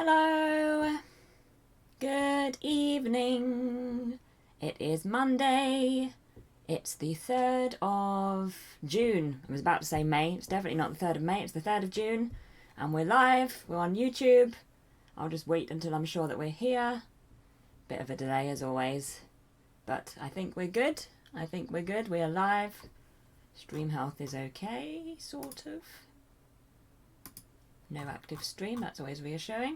Hello, good evening. It is Monday. It's the 3rd of June. I was about to say May. It's definitely not the 3rd of May, it's the 3rd of June. And we're live, we're on YouTube. I'll just wait until I'm sure that we're here. Bit of a delay as always, but I think we're good. We are live. Stream health is okay, sort of. No active stream, that's always reassuring.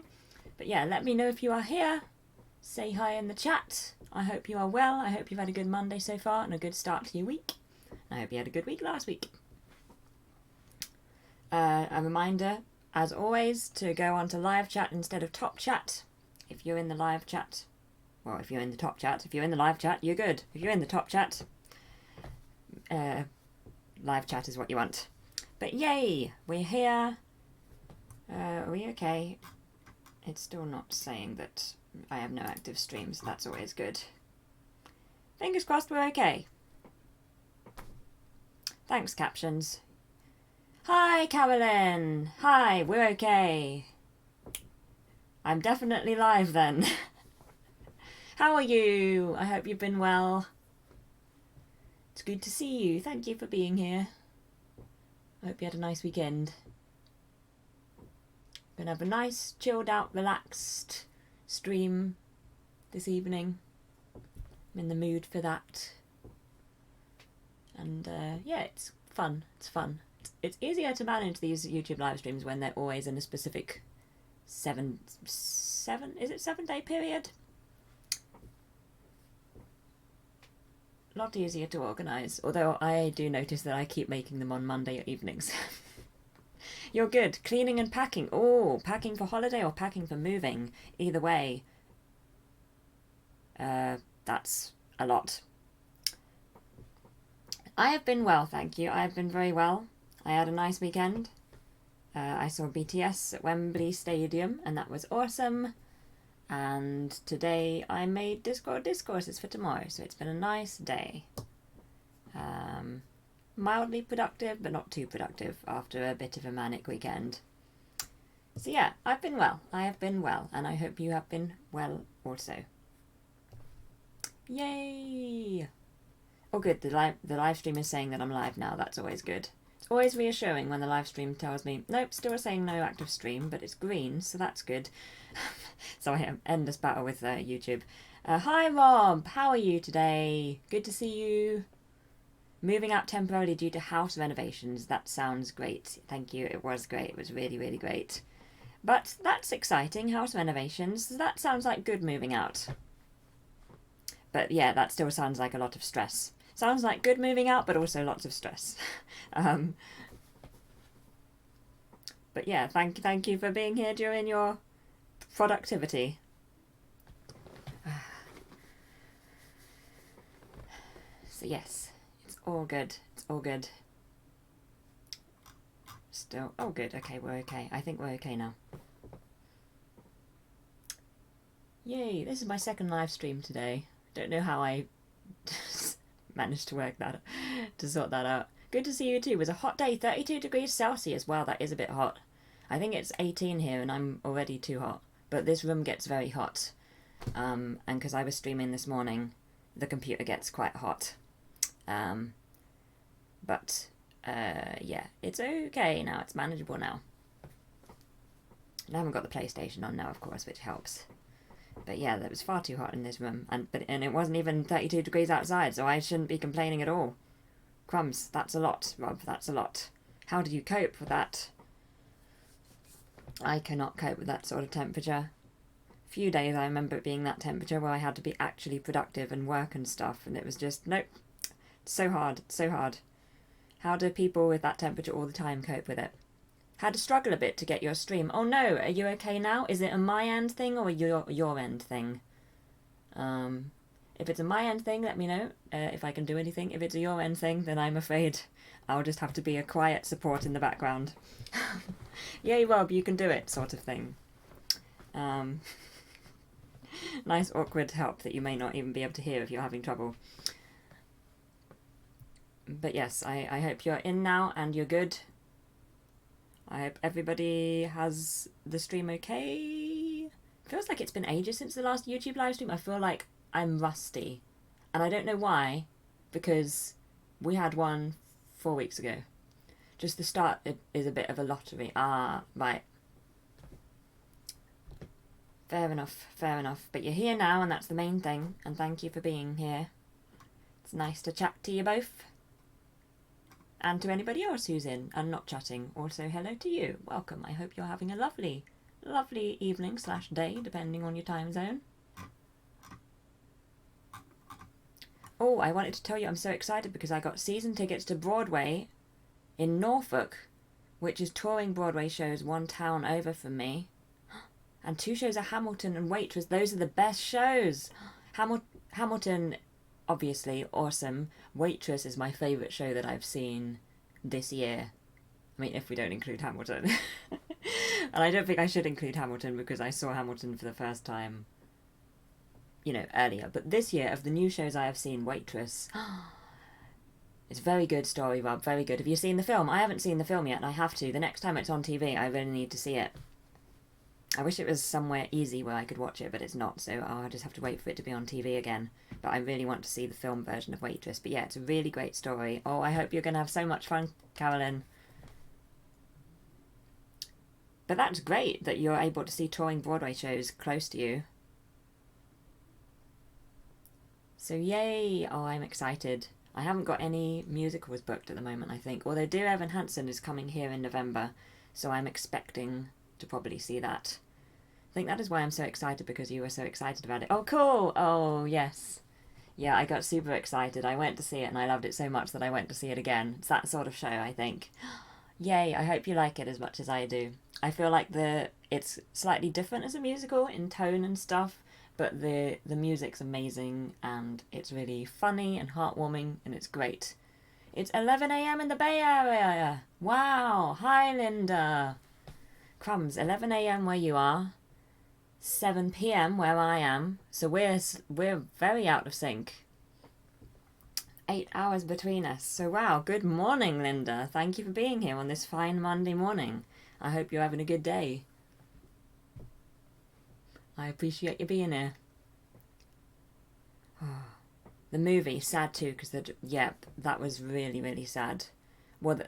But yeah, let me know if you are here. Say hi in the chat. I hope you are well. I hope you've had a good Monday so far and a good start to your week. I hope you had a good week last week. A reminder, as always, to go on to live chat instead of top chat. If you're in the live chat, well, if you're in the top chat, if you're in the live chat, you're good. If you're in the top chat, live chat is what you want. But yay, we're here. Are we okay? It's still not saying that I have no active streams. That's always good. Fingers crossed we're okay. Thanks, captions. Hi, Carolyn. Hi, we're okay. I'm definitely live then. How are you? I hope you've been well. It's good to see you. Thank you for being here. I hope you had a nice weekend. Gonna have a nice, chilled out, relaxed stream this evening. I'm in the mood for that. And yeah, it's fun. It's fun. It's easier to manage these YouTube live streams when they're always in a specific 7-day period? A lot easier to organise, although I do notice that I keep making them on Monday evenings. You're good. Cleaning and packing. Oh, packing for holiday or packing for moving. Either way, that's a lot. I have been well, thank you. I have been very well. I had a nice weekend. I saw BTS at Wembley Stadium, and that was awesome. And today I made Discord discourses for tomorrow, so it's been a nice day. Mildly productive, but not too productive after a bit of a manic weekend. So yeah, I've been well. I have been well, and I hope you have been well also. Yay! Oh good, the live stream is saying that I'm live now. That's always good. It's always reassuring when the live stream tells me, nope, still saying no active stream, but it's green, so that's good. So I end this battle with YouTube. Hi Rob, how are you today? Good to see you. Moving out temporarily due to house renovations. That sounds great. Thank you. It was great. It was really, really great. But that's exciting. House renovations. That sounds like good moving out. But yeah, that still sounds like a lot of stress. Sounds like good moving out, but also lots of stress. But yeah, thank you for being here during your productivity. So yes. All good. It's all good. Still. Oh, good. Okay, we're okay. I think we're okay now. Yay! This is my second live stream today. Don't know how I managed to sort that out. Good to see you too. It was a hot day. 32 degrees Celsius. Wow, that is a bit hot. I think it's 18 here, and I'm already too hot. But this room gets very hot. And because I was streaming this morning, the computer gets quite hot. But yeah, it's okay now. It's manageable now. And I haven't got the PlayStation on now, of course, which helps. But yeah, that was far too hot in this room, and it wasn't even 32 degrees outside, so I shouldn't be complaining at all. Crumbs, that's a lot, Rob. That's a lot. How do you cope with that? I cannot cope with that sort of temperature. A few days I remember it being that temperature where I had to be actually productive and work and stuff, and it was just nope. So hard, so hard. How do people with that temperature all the time cope with it? Had to struggle a bit to get your stream. Oh no, are you okay now? Is it a my end thing or your end thing? If it's a my end thing, let me know if I can do anything. If it's a your end thing, then I'm afraid I'll just have to be a quiet support in the background. Yay, Rob, you can do it, sort of thing. Nice awkward help that you may not even be able to hear if you're having trouble. But yes, I hope you're in now and you're good. I hope everybody has the stream okay. feels like it's been ages since the last YouTube live stream. I feel like I'm rusty. And I don't know why, because we had one 4 weeks ago. Just the start is a bit of a lottery. Ah, right. Fair enough, fair enough. But you're here now, and that's the main thing. And thank you for being here. It's nice to chat to you both. And to anybody else who's in and not chatting. Also, hello to you. Welcome. I hope you're having a lovely, lovely evening / day, depending on your time zone. Oh, I wanted to tell you I'm so excited because I got season tickets to Broadway in Norfolk, which is touring Broadway shows one town over from me. And 2 shows are Hamilton and Waitress. Those are the best shows. Hamilton, obviously, awesome. Waitress is my favourite show that I've seen this year. I mean, if we don't include Hamilton. And I don't think I should include Hamilton because I saw Hamilton for the first time, you know, earlier. But this year, of the new shows I have seen, Waitress... It's very good story, Rob. Very good. Have you seen the film? I haven't seen the film yet, and I have to. The next time it's on TV, I really need to see it. I wish it was somewhere easy where I could watch it, but it's not, so I'll just have to wait for it to be on TV again. But I really want to see the film version of Waitress. But yeah, it's a really great story. Oh, I hope you're going to have so much fun, Carolyn. But that's great that you're able to see touring Broadway shows close to you. So yay! Oh, I'm excited. I haven't got any musicals booked at the moment, I think. Although Dear Evan Hansen is coming here in November, so I'm expecting to probably see that. I think that is why I'm so excited, because you were so excited about it. Oh, cool! Oh, yes. Yeah, I got super excited. I went to see it and I loved it so much that I went to see it again. It's that sort of show, I think. Yay, I hope you like it as much as I do. I feel like it's slightly different as a musical in tone and stuff, but the music's amazing and it's really funny and heartwarming and it's great. It's 11 a.m. in the Bay Area. Wow. Hi, Linda. Crumbs, 11 a.m. where you are, 7 p.m. where I am, so we're very out of sync. 8 hours between us. So wow, good morning, Linda. Thank you for being here on this fine Monday morning. I hope you're having a good day. I appreciate you being here. Oh, the movie, sad too, because that was really, really sad. Well,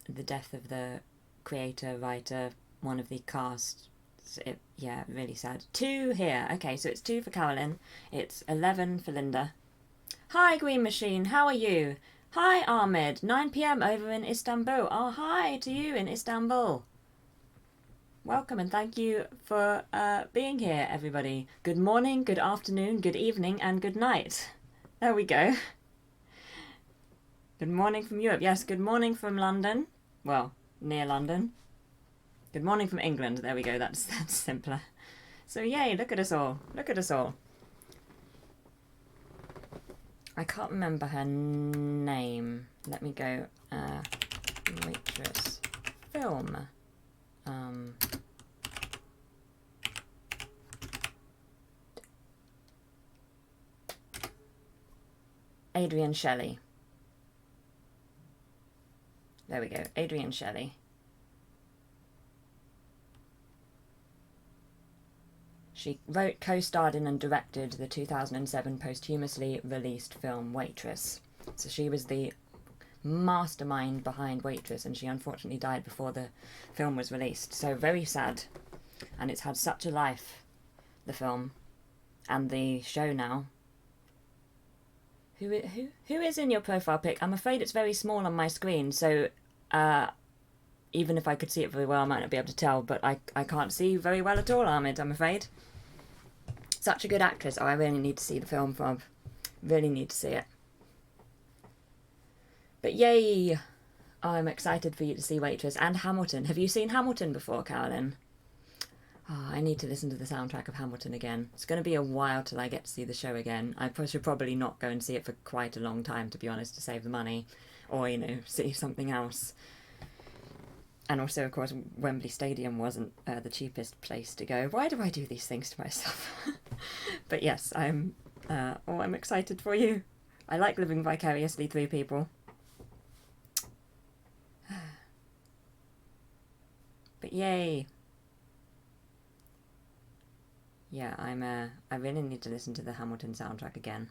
the death of the creator, writer, one of the cast. Really sad. 2 here. Okay, so it's 2 for Carolyn. It's 11 for Linda. Hi, Green Machine. How are you? Hi, Ahmed. 9 p.m. over in Istanbul. Oh, hi to you in Istanbul. Welcome and thank you for being here, everybody. Good morning, good afternoon, good evening, and good night. There we go. Good morning from Europe. Yes, good morning from London. Well, near London. Good morning from England. There we go. That's simpler. So yay, look at us all. Look at us all. I can't remember her name. Let me go. Waitress. Film. Adrienne Shelly. There we go. Adrienne Shelly. She wrote, co-starred in and directed the 2007 posthumously released film Waitress. So she was the mastermind behind Waitress, and she unfortunately died before the film was released. So very sad. And it's had such a life, the film, and the show now. Who is in your profile pic? I'm afraid it's very small on my screen, so even if I could see it very well, I might not be able to tell, but I can't see very well at all, Ahmed, I'm afraid. Such a good actress. Oh, I really need to see the film, Rob. Really need to see it. But yay! Oh, I'm excited for you to see Waitress and Hamilton. Have you seen Hamilton before, Carolyn? Oh, I need to listen to the soundtrack of Hamilton again. It's going to be a while till I get to see the show again. I should probably not go and see it for quite a long time, to be honest, to save the money. Or, see something else. And also, of course, Wembley Stadium wasn't the cheapest place to go. Why do I do these things to myself? But yes, I'm excited for you. I like living vicariously through people. Yay! Yeah, I really need to listen to the Hamilton soundtrack again.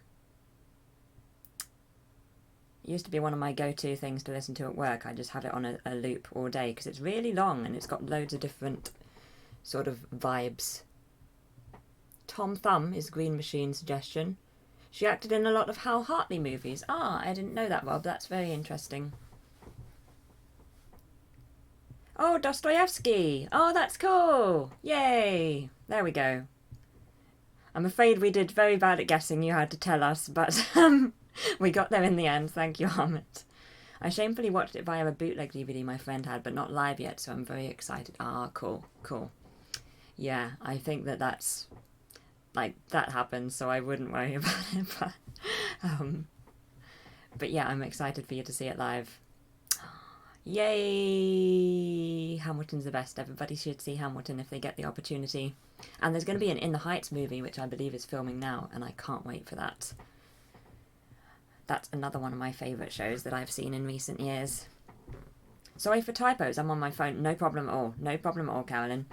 It used to be one of my go-to things to listen to at work. I just had it on a loop all day because it's really long and it's got loads of different sort of vibes. Tom Thumb is Green Machine's suggestion. She acted in a lot of Hal Hartley movies. Ah, I didn't know that, Rob. That's very interesting. Oh, Dostoevsky! Oh, that's cool! Yay! There we go. I'm afraid we did very bad at guessing. You had to tell us, but we got there in the end. Thank you, Ahmed. I shamefully watched it via a bootleg DVD my friend had, but not live yet, so I'm very excited. Ah, cool, cool. Yeah, I think that's... like, that happens, so I wouldn't worry about it, but yeah, I'm excited for you to see it live. Yay! Hamilton's the best. Everybody should see Hamilton if they get the opportunity. And there's going to be an In the Heights movie, which I believe is filming now, and I can't wait for that. That's another one of my favourite shows that I've seen in recent years. Sorry for typos, I'm on my phone. No problem at all. No problem at all, Carolyn.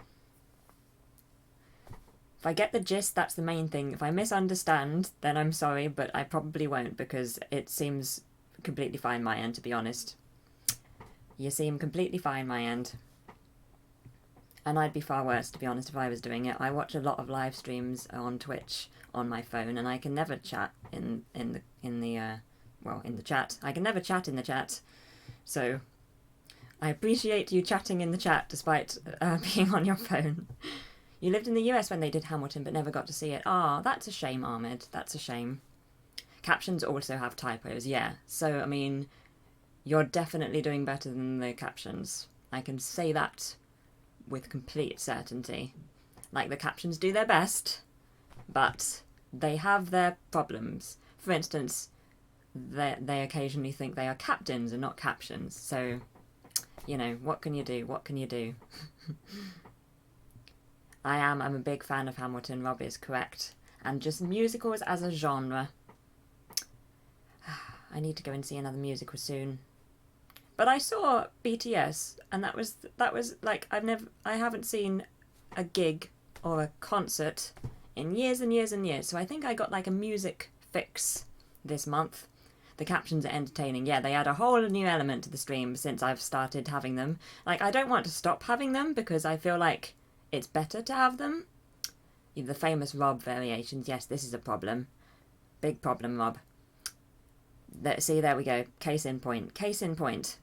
If I get the gist, that's the main thing. If I misunderstand, then I'm sorry, but I probably won't because it seems completely fine my end, to be honest. You seem completely fine my end. And I'd be far worse, to be honest, if I was doing it. I watch a lot of live streams on Twitch on my phone, and I can never chat in the chat. I can never chat in the chat. So I appreciate you chatting in the chat despite being on your phone. You lived in the US when they did Hamilton, but never got to see it. Ah, that's a shame, Ahmed. That's a shame. Captions also have typos, yeah. So, I mean, you're definitely doing better than the captions. I can say that with complete certainty. Like, the captions do their best, but they have their problems. For instance, they occasionally think they are captains and not captions. So, you know, what can you do? What can you do? I'm a big fan of Hamilton. Rob is correct. And just musicals as a genre. I need to go and see another musical soon. But I saw BTS, and that was like I haven't seen a gig or a concert in years and years and years. So I think I got like a music fix this month. The captions are entertaining. Yeah, they add a whole new element to the stream since I've started having them. Like, I don't want to stop having them because I feel like it's better to have them. The famous Rob variations. Yes, this is a problem. Big problem, Rob. See, there we go. Case in point. Case in point.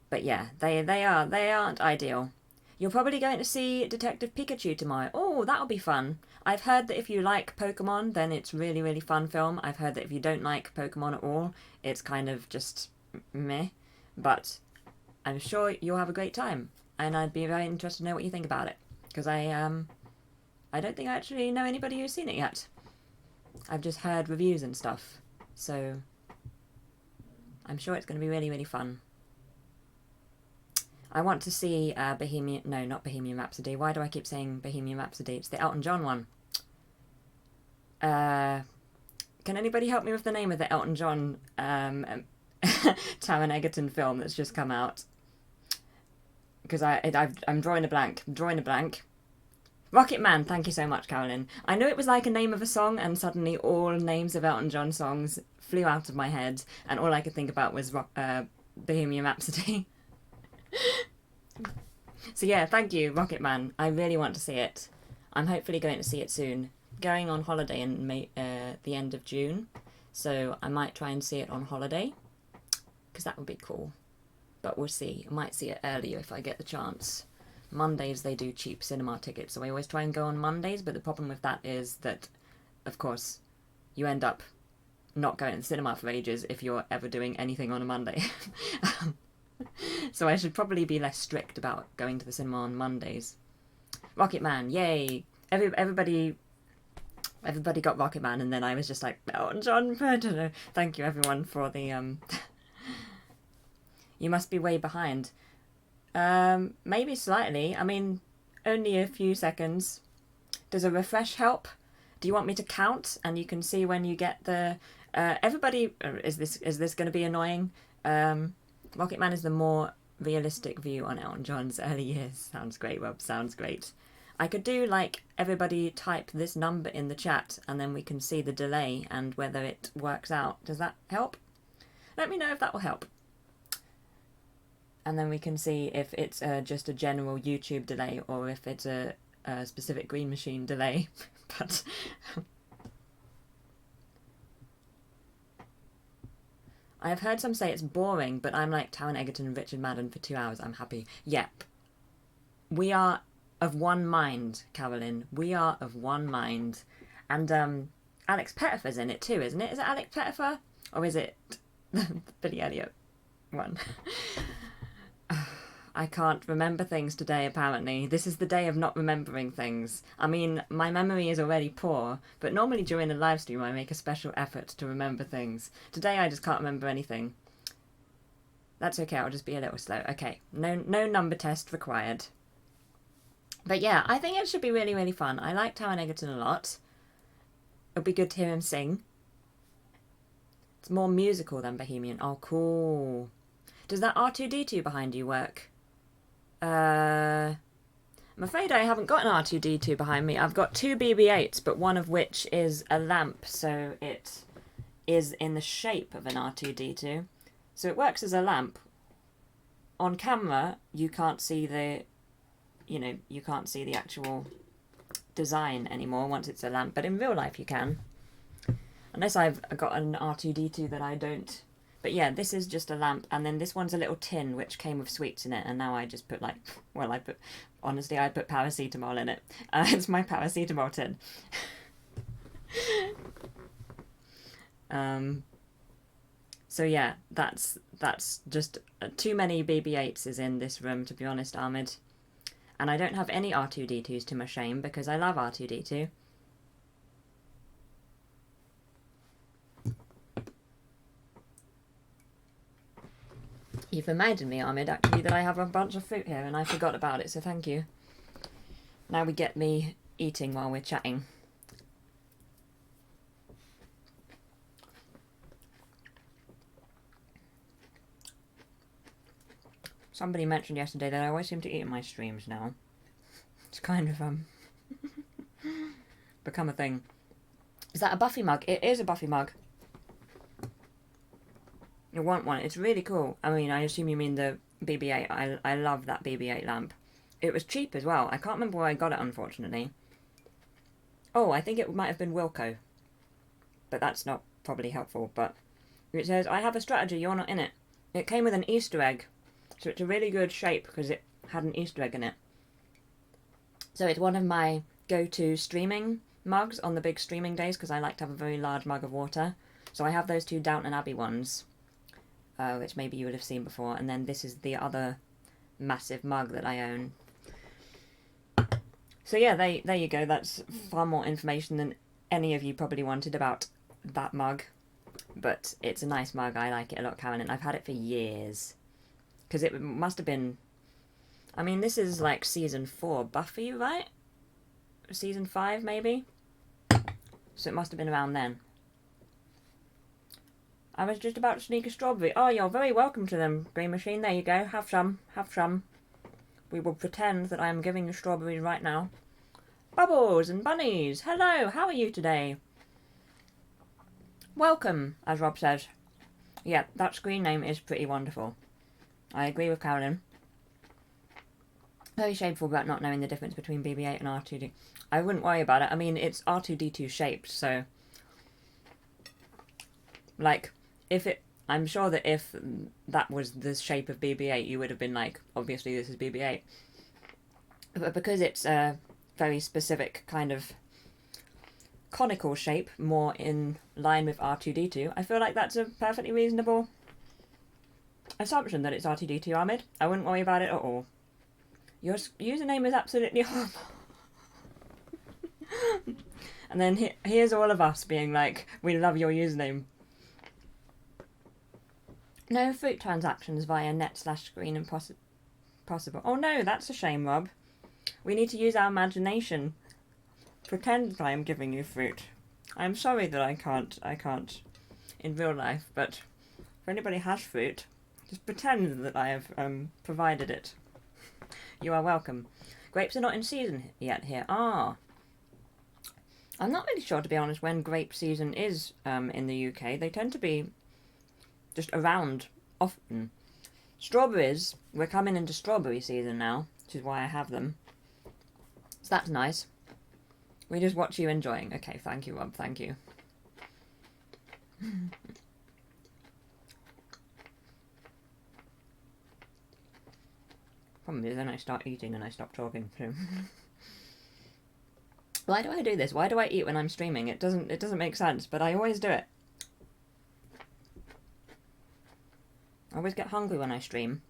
But yeah, they aren't ideal. You're probably going to see Detective Pikachu tomorrow. Oh, that'll be fun. I've heard that if you like Pokemon, then it's really, really fun film. I've heard that if you don't like Pokemon at all, it's kind of just meh. But I'm sure you'll have a great time. And I'd be very interested to know what you think about it. Because I don't think I actually know anybody who's seen it yet. I've just heard reviews and stuff. So I'm sure it's going to be really, really fun. I want to see not Bohemian Rhapsody. Why do I keep saying Bohemian Rhapsody? It's the Elton John one. Can anybody help me with the name of the Elton John Taron Egerton film that's just come out? Because I'm drawing a blank. Rocket Man, thank you so much, Carolyn. I knew it was like a name of a song, and suddenly all names of Elton John songs flew out of my head, and all I could think about was Bohemian Rhapsody. So yeah, thank you, Rocket Man. I really want to see it. I'm hopefully going to see it soon. Going on holiday in the end of June, so I might try and see it on holiday, because that would be cool. But we'll see. I might see it earlier if I get the chance. Mondays they do cheap cinema tickets, so I always try and go on Mondays, but the problem with that is that, of course, you end up not going to the cinema for ages if you're ever doing anything on a Monday. So I should probably be less strict about going to the cinema on Mondays. Rocket Man, yay! Everybody got Rocket Man, and then I was just like, Elton John, I don't know. Thank you everyone for the You must be way behind. Maybe slightly. I mean, only a few seconds. Does a refresh help? Do you want me to count and you can see when you get the... everybody... Is this going to be annoying? Rocket Man is the more realistic view on Elton John's early years. Sounds great, Rob. Sounds great. I could do like everybody type this number in the chat and then we can see the delay and whether it works out. Does that help? Let me know if that will help. And then we can see if it's just a general YouTube delay or if it's a specific Green Machine delay. But I have heard some say it's boring, but I'm like Taron Egerton and Richard Madden for 2 hours. I'm happy. Yep. We are of one mind, Carolyn. We are of one mind. And Alex Pettyfer's in it too, isn't it? Is it Alex Pettyfer? Or is it the Billy Elliot one? I can't remember things today, apparently. This is the day of not remembering things. I mean, my memory is already poor, but normally during a live stream I make a special effort to remember things. Today I just can't remember anything. That's okay, I'll just be a little slow. Okay, no number test required. But yeah, I think it should be really, really fun. I like Taron Egerton a lot. It'll be good to hear him sing. It's more musical than Bohemian. Oh, cool. Does that R2-D2 behind you work? I'm afraid I haven't got an R2-D2 behind me. I've got two BB-8s, but one of which is a lamp, so it is in the shape of an R2-D2. So it works as a lamp. On camera, you can't see the, you can't see the actual design anymore once it's a lamp, but in real life you can. Unless I've got an R2-D2 that I don't. But yeah, this is just a lamp, and then this one's a little tin which came with sweets in it, and now I just put honestly, I put paracetamol in it. It's my paracetamol tin. So yeah, that's just too many BB-8s is in this room, to be honest, Ahmed. And I don't have any R2-D2s to my shame, because I love R2-D2. You've reminded me, Ahmed, actually, that I have a bunch of fruit here and I forgot about it, so thank you. Now we get me eating while we're chatting. Somebody mentioned yesterday that I always seem to eat in my streams now. It's kind of, become a thing. Is that a Buffy mug? It is a Buffy mug. You want one? It's really cool. I mean, I assume you mean the BB-8. I love that BB-8 lamp. It was cheap as well. I can't remember where I got it, unfortunately. Oh, I think it might have been Wilko. But that's not probably helpful. But it says, I have a strategy, you're not in it. It came with an Easter egg. So it's a really good shape because it had an Easter egg in it. So it's one of my go-to streaming mugs on the big streaming days because I like to have a very large mug of water. So I have those two Downton Abbey ones. Which maybe you would have seen before, and then this is the other massive mug that I own. So yeah, there you go. That's far more information than any of you probably wanted about that mug. But it's a nice mug. I like it a lot, Karen, and I've had it for years. Because it must have been... I mean, this is like season 4 Buffy, right? Season 5, maybe? So it must have been around then. I was just about to sneak a strawberry. Oh, you're very welcome to them, Green Machine. There you go. Have some. Have some. We will pretend that I am giving you strawberries right now. Bubbles and bunnies. Hello. How are you today? Welcome, as Rob says. Yeah, that screen name is pretty wonderful. I agree with Carolyn. Very shameful about not knowing the difference between BB-8 and R2D2. I wouldn't worry about it. I mean, it's R2D2 shaped, so... Like... I'm sure that if that was the shape of BB-8, you would have been like, obviously this is BB-8. But because it's a very specific kind of conical shape, more in line with R2-D2, I feel like that's a perfectly reasonable assumption that it's R2-D2, Ahmed. I wouldn't worry about it at all. Your username is absolutely horrible. And then here's all of us being like, we love your username. No fruit transactions via net/screen possible. Oh no, that's a shame, Rob. We need to use our imagination. Pretend that I am giving you fruit. I'm sorry that I can't in real life, but if anybody has fruit, Just pretend that I have provided it. You are welcome. Grapes are not in season yet here. Ah. I'm not really sure, to be honest, when grape season is in the UK. They tend to be just around often. Strawberries, we're coming into strawberry season now, which is why I have them. So that's nice. We just watch you enjoying. Okay, thank you, Rob, thank you. Problem is, then I start eating and I stop talking too. Why do I do this? Why do I eat when I'm streaming? It doesn't make sense, but I always do it. I always get hungry when I stream.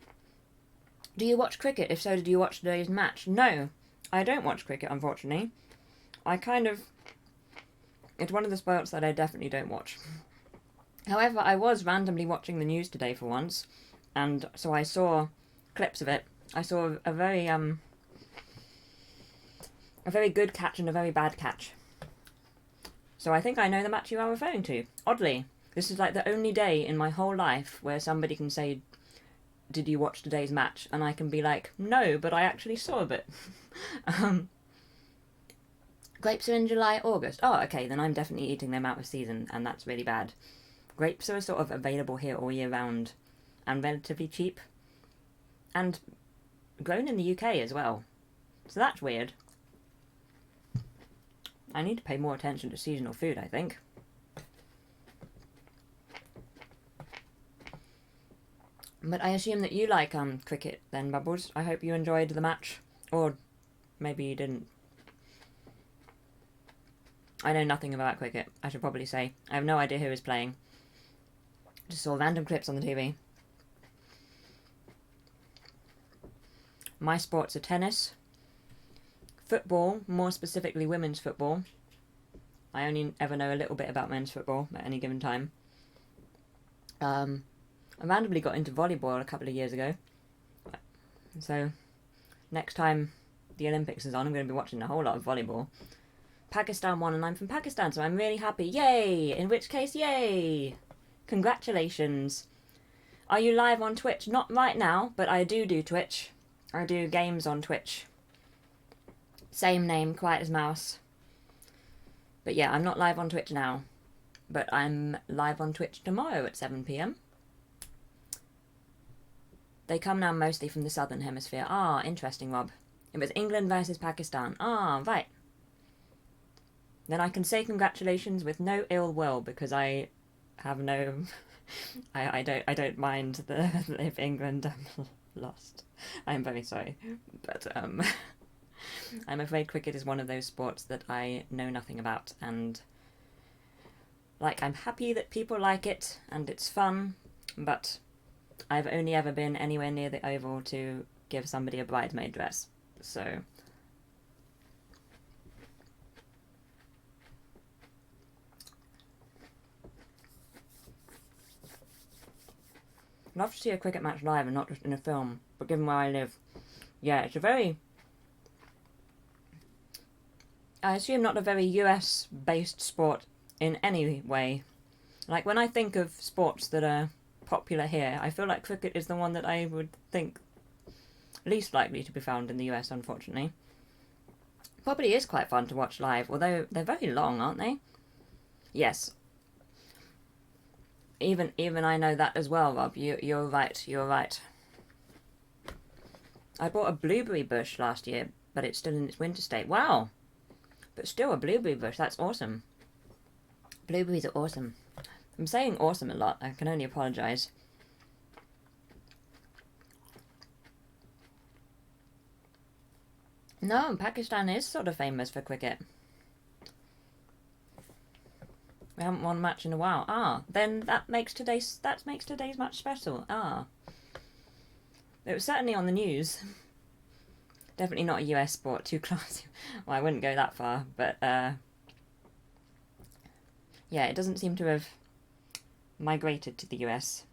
Do you watch cricket? If so, did you watch today's match? No, I don't watch cricket, unfortunately. It's one of the sports that I definitely don't watch. However, I was randomly watching the news today for once, and so I saw clips of it. I saw a very good catch and a very bad catch. So I think I know the match you are referring to. Oddly, this is like the only day in my whole life where somebody can say, "Did you watch today's match?" And I can be like, "No, but I actually saw a bit." Grapes are in July, August. Oh, okay, then I'm definitely eating them out of season, and that's really bad. Grapes are sort of available here all year round, and relatively cheap, and grown in the UK as well. So that's weird. I need to pay more attention to seasonal food, I think. But I assume that you like cricket then, Bubbles. I hope you enjoyed the match. Or maybe you didn't. I know nothing about cricket, I should probably say. I have no idea who is playing. Just saw random clips on the TV. My sports are tennis, football, more specifically women's football. I only ever know a little bit about men's football at any given time. I randomly got into volleyball a couple of years ago. So, next time the Olympics is on, I'm going to be watching a whole lot of volleyball. Pakistan won, and I'm from Pakistan, so I'm really happy. Yay! In which case, yay! Congratulations. Are you live on Twitch? Not right now, but I do Twitch. I do games on Twitch. Same name, Quiet as Mouse. But yeah, I'm not live on Twitch now. But I'm live on Twitch tomorrow at 7 PM. They come now mostly from the southern hemisphere. Ah, interesting, Rob. It was England versus Pakistan. Ah, right. Then I can say congratulations with no ill will, because I have no... I don't mind if England lost. I'm very sorry. But I'm afraid cricket is one of those sports that I know nothing about, and I'm happy that people like it and it's fun, but I've only ever been anywhere near the Oval to give somebody a bridesmaid dress, so... I'd love to see a cricket match live and not just in a film, but given where I live, yeah, it's a very... I assume not a very US-based sport in any way. Like, when I think of sports that are popular here, I feel like cricket is the one that I would think least likely to be found in the US, unfortunately. Probably is quite fun to watch live, although they're very long, aren't they? Yes. Even I know that as well, Rob. You're right. I bought a blueberry bush last year, but it's still in its winter state. Wow! But still a blueberry bush, that's awesome. Blueberries are awesome. I'm saying awesome a lot, I can only apologise. No, Pakistan is sort of famous for cricket. We haven't won a match in a while. Ah, then that makes today's match special. Ah. It was certainly on the news. Definitely not a US sport, too classy. Well, I wouldn't go that far, but yeah, it doesn't seem to have migrated to the US.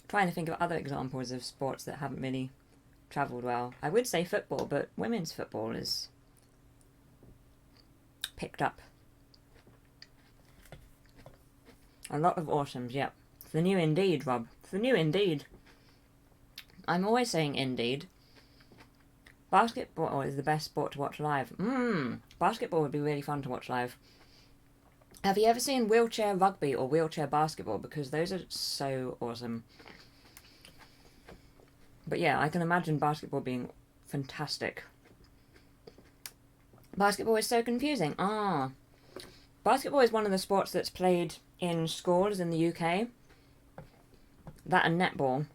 Trying to think of other examples of sports that haven't really travelled well. I would say football, but women's football is picked up. A lot of awesomes, yep. It's the new Indeed, Rob. It's the new Indeed. I'm always saying Indeed. Basketball is the best sport to watch live. Basketball would be really fun to watch live. Have you ever seen wheelchair rugby or wheelchair basketball? Because those are so awesome. But yeah, I can imagine basketball being fantastic. Basketball is so confusing. Basketball is one of the sports that's played in schools in the UK. That and netball.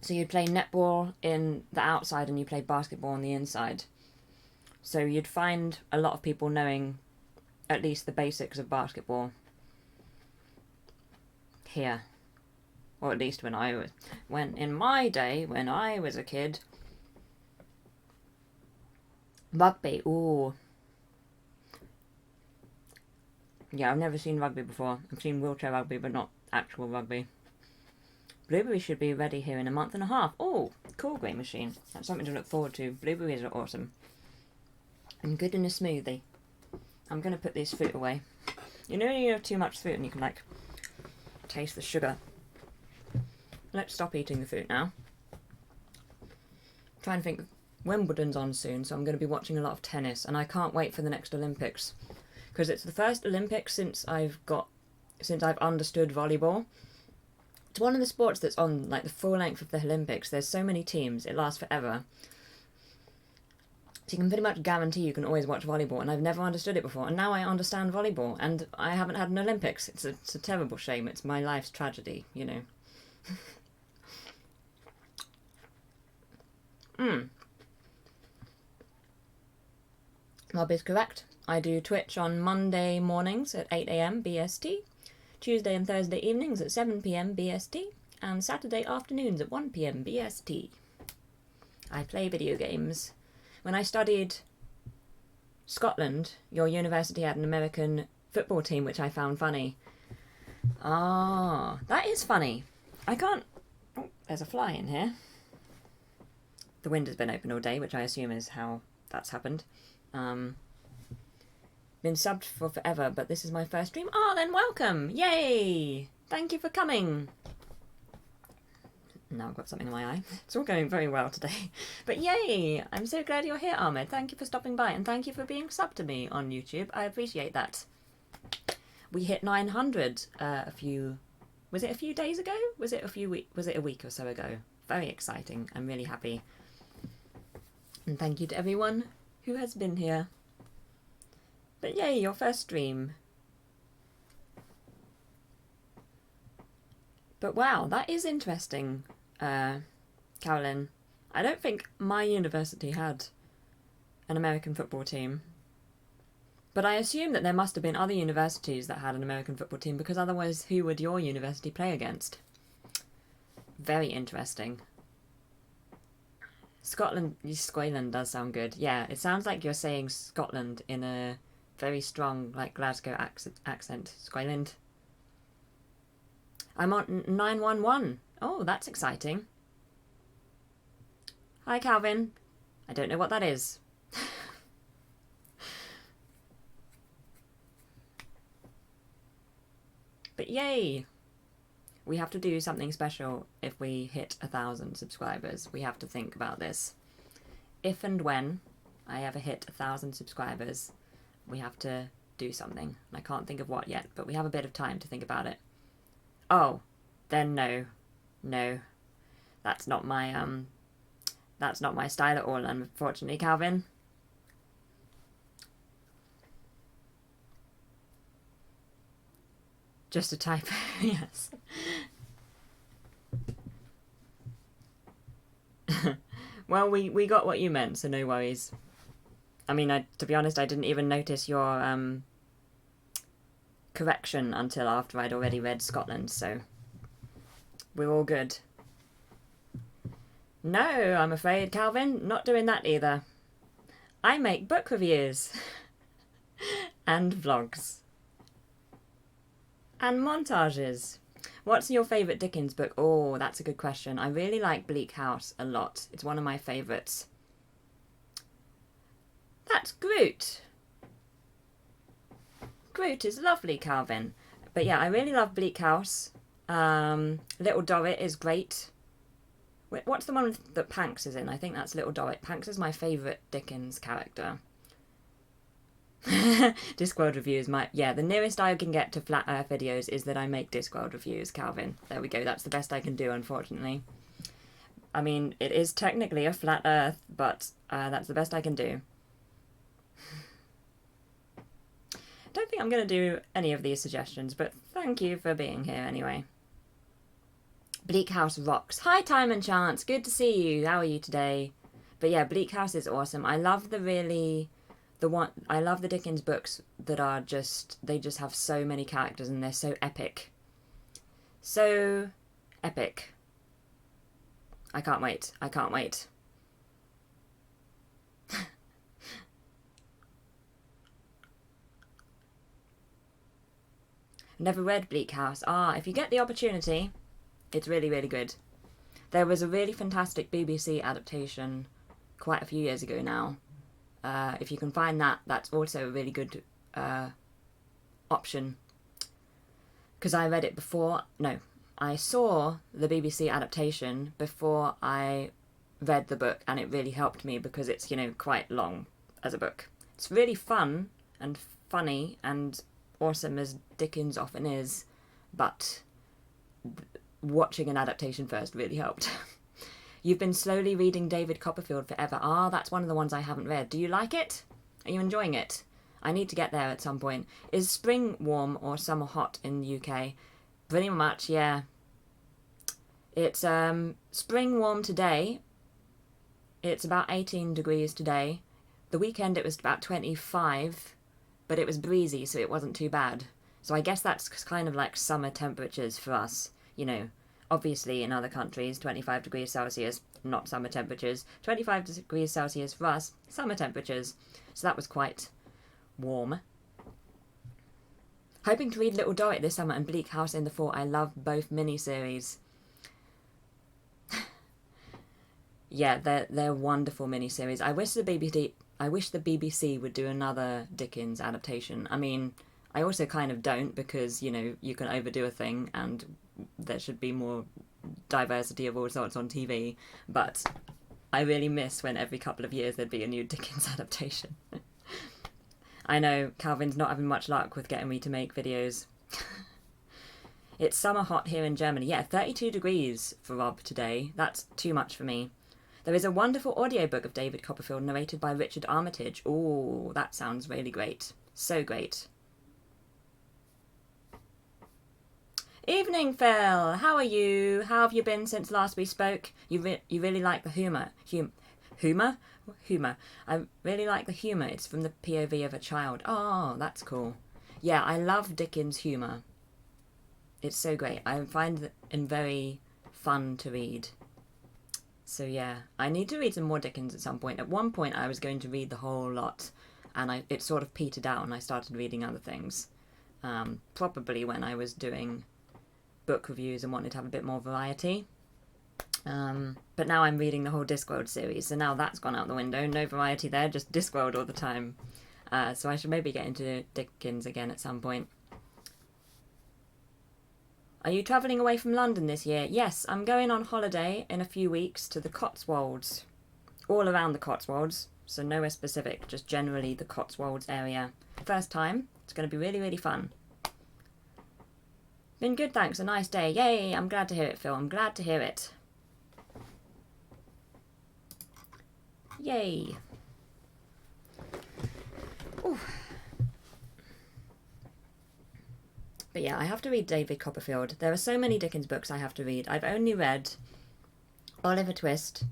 So you'd play netball in the outside and you play basketball on the inside. So you'd find a lot of people knowing at least the basics of basketball here. Or at least when in my day, when I was a kid. Rugby, ooh. Yeah, I've never seen rugby before. I've seen wheelchair rugby, but not actual rugby. Blueberries should be ready here in a month and a half. Oh, cool, Grey Machine. That's something to look forward to. Blueberries are awesome. And good in a smoothie. I'm going to put this fruit away. You know you have too much fruit and you can, like, taste the sugar. Let's stop eating the fruit now. Trying to think, Wimbledon's on soon, so I'm going to be watching a lot of tennis, and I can't wait for the next Olympics. Because it's the first Olympics since I've understood volleyball. It's one of the sports that's on, like, the full length of the Olympics. There's so many teams, it lasts forever. So you can pretty much guarantee you can always watch volleyball, and I've never understood it before, and now I understand volleyball, and I haven't had an Olympics. It's a terrible shame. It's my life's tragedy, you know. Rob is correct. I do Twitch on Monday mornings at 8 AM BST, Tuesday and Thursday evenings at 7 PM BST, and Saturday afternoons at 1 PM BST. I play video games. When I studied Scotland, your university had an American football team, which I found funny. That is funny. I can't... Oh, there's a fly in here. The window's been open all day, which I assume is how that's happened. Been subbed for forever, but this is my first stream. Then welcome! Yay! Thank you for coming! Now I've got something in my eye. It's all going very well today. But yay! I'm so glad you're here, Ahmed. Thank you for stopping by, and thank you for being subbed to me on YouTube. I appreciate that. We hit 900 was it a few days ago? Was it a week or so ago? Very exciting. I'm really happy. And thank you to everyone who has been here. But yay, your first stream. But wow, that is interesting, Carolyn. I don't think my university had an American football team. But I assume that there must have been other universities that had an American football team, because otherwise who would your university play against? Very interesting. Scotland does sound good. Yeah, it sounds like you're saying Scotland in a very strong, like, Glasgow accent. Scotland. I'm on 911. Oh, that's exciting. Hi, Calvin. I don't know what that is. But yay! We have to do something special if we hit 1,000 subscribers. We have to think about this. If and when I ever hit 1,000 subscribers, we have to do something. I can't think of what yet, but we have a bit of time to think about it. Oh, then no. No. That's not my style at all, unfortunately, Calvin. Just a typo, yes. Well, we got what you meant, so no worries. I mean, to be honest, I didn't even notice your correction until after I'd already read Scotland, so we're all good. No, I'm afraid, Calvin, not doing that either. I make book reviews and vlogs and montages. What's your favourite Dickens book? Oh, that's a good question. I really like Bleak House a lot. It's one of my favourites. That's Groot. Groot is lovely, Calvin. But yeah, I really love Bleak House. Little Dorrit is great. What's the one that Panks is in? I think that's Little Dorrit. Panks is my favourite Dickens character. Discworld reviews the nearest I can get to flat earth videos is that I make Discworld reviews, Calvin. There we go, that's the best I can do, unfortunately. I mean, it is technically a flat earth, but that's the best I can do. Don't think I'm going to do any of these suggestions, but thank you for being here anyway. Bleak House rocks. Hi, Time and Chance. Good to see you. How are you today? But yeah, Bleak House is awesome. I love I love the Dickens books that are they just have so many characters and they're so epic. So epic. I can't wait. I can't wait. Never read Bleak House. If you get the opportunity, it's really, really good. There was a really fantastic BBC adaptation quite a few years ago now. If you can find that, that's also a really good option. Because I read it before... No, I saw the BBC adaptation before I read the book, and it really helped me because it's, quite long as a book. It's really fun and funny and awesome as Dickens often is, but watching an adaptation first really helped. You've been slowly reading David Copperfield forever. That's one of the ones I haven't read. Do you like it? Are you enjoying it? I need to get there at some point. Is spring warm or summer hot in the UK? Pretty much, yeah. It's spring warm today. It's about 18 degrees today. The weekend it was about 25, but it was breezy, so it wasn't too bad. So I guess that's kind of like summer temperatures for us, Obviously, in other countries, 25 degrees Celsius, not summer temperatures. 25 degrees Celsius for us, summer temperatures. So that was quite warm. Hoping to read Little Dorrit this summer and Bleak House in the fall. I love both miniseries. Yeah, they're wonderful miniseries. I wish the BBC would do another Dickens adaptation. I mean, I also kind of don't because, you can overdo a thing and there should be more diversity of all sorts on TV, but I really miss when every couple of years there'd be a new Dickens adaptation. I know, Calvin's not having much luck with getting me to make videos. It's summer hot here in Germany. Yeah, 32 degrees for Rob today. That's too much for me. There is a wonderful audiobook of David Copperfield narrated by Richard Armitage. Ooh, that sounds really great. So great. Evening, Phil. How are you? How have you been since last we spoke? You really like the humour. Humour? I really like the humour. It's from the POV of a child. Oh, that's cool. Yeah, I love Dickens' humour. It's so great. I find it very fun to read. So yeah, I need to read some more Dickens at some point. At one point I was going to read the whole lot, and it sort of petered out and I started reading other things. Probably when I was doing book reviews and wanted to have a bit more variety. But now I'm reading the whole Discworld series, so now that's gone out the window. No variety there, just Discworld all the time. So I should maybe get into Dickens again at some point. Are you travelling away from London this year? Yes, I'm going on holiday in a few weeks to the Cotswolds. All around the Cotswolds, so nowhere specific, just generally the Cotswolds area. First time. It's going to be really, really fun. Been good, thanks. A nice day. Yay, I'm glad to hear it, Phil. I'm glad to hear it. Yay. Ooh. But yeah, I have to read David Copperfield. There are so many Dickens books I have to read. I've only read Oliver Twist,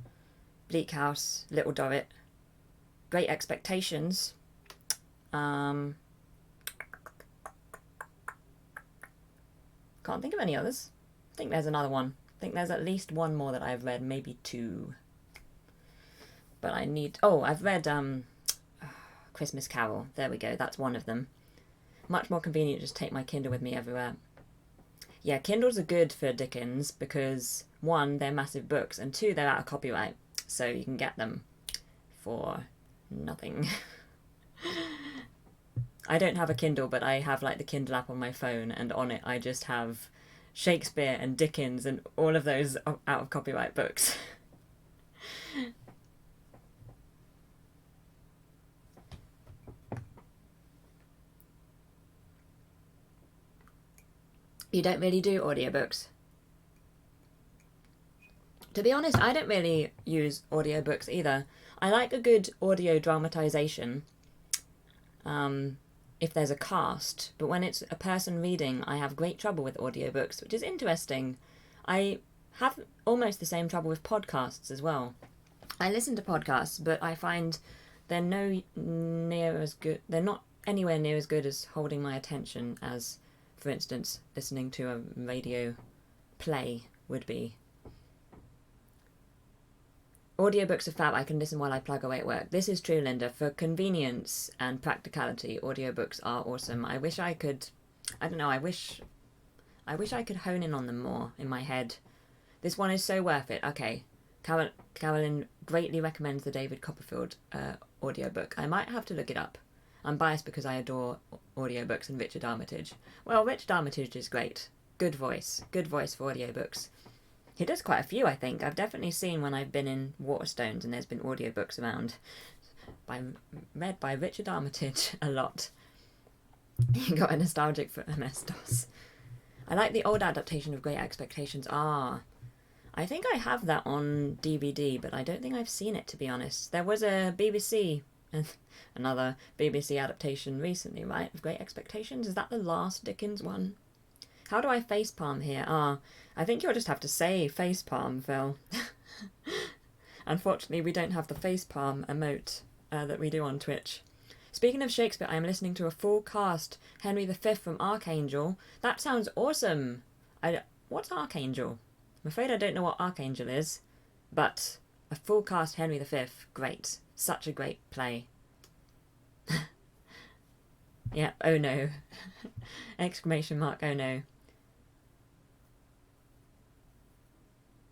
Bleak House, Little Dorrit, Great Expectations. Can't think of any others. I think there's another one. I think there's at least one more that I've read, maybe two. But I need... Oh, I've read Christmas Carol. There we go, that's one of them. Much more convenient to just take my Kindle with me everywhere. Yeah, Kindles are good for Dickens because, one, they're massive books, and two, they're out of copyright, so you can get them for nothing. I don't have a Kindle, but I have like the Kindle app on my phone, and on it I just have Shakespeare and Dickens and all of those out of copyright books. You don't really do audiobooks? To be honest, I don't really use audiobooks either. I like a good audio dramatization if there's a cast, but when it's a person reading, I have great trouble with audiobooks, which is interesting. I have almost the same trouble with podcasts as well. I listen to podcasts, but I find they're they're not anywhere near as good as holding my attention as, for instance, listening to a radio play would be. Audiobooks are fab. I can listen while I plug away at work. This is true, Linda. For convenience and practicality, audiobooks are awesome. I wish I could... I don't know, I wish I could hone in on them more in my head. This one is so worth it. Okay. Carolyn greatly recommends the David Copperfield audiobook. I might have to look it up. I'm biased because I adore audiobooks and Richard Armitage. Well, Richard Armitage is great. Good voice. Good voice for audiobooks. He does quite a few, I think. I've definitely seen when I've been in Waterstones and there's been audiobooks around. Read by Richard Armitage a lot. He got a nostalgic for MS-DOS. I like the old adaptation of Great Expectations. I think I have that on DVD, but I don't think I've seen it, to be honest. There was a BBC, another BBC adaptation recently, right, of Great Expectations. Is that the last Dickens one? How do I facepalm here? I think you'll just have to say facepalm, Phil. Unfortunately, we don't have the facepalm emote that we do on Twitch. Speaking of Shakespeare, I am listening to a full cast Henry V from Archangel. That sounds awesome. What's Archangel? I'm afraid I don't know what Archangel is, but a full cast Henry V, great. Such a great play. Yeah, oh no. Exclamation mark, oh no.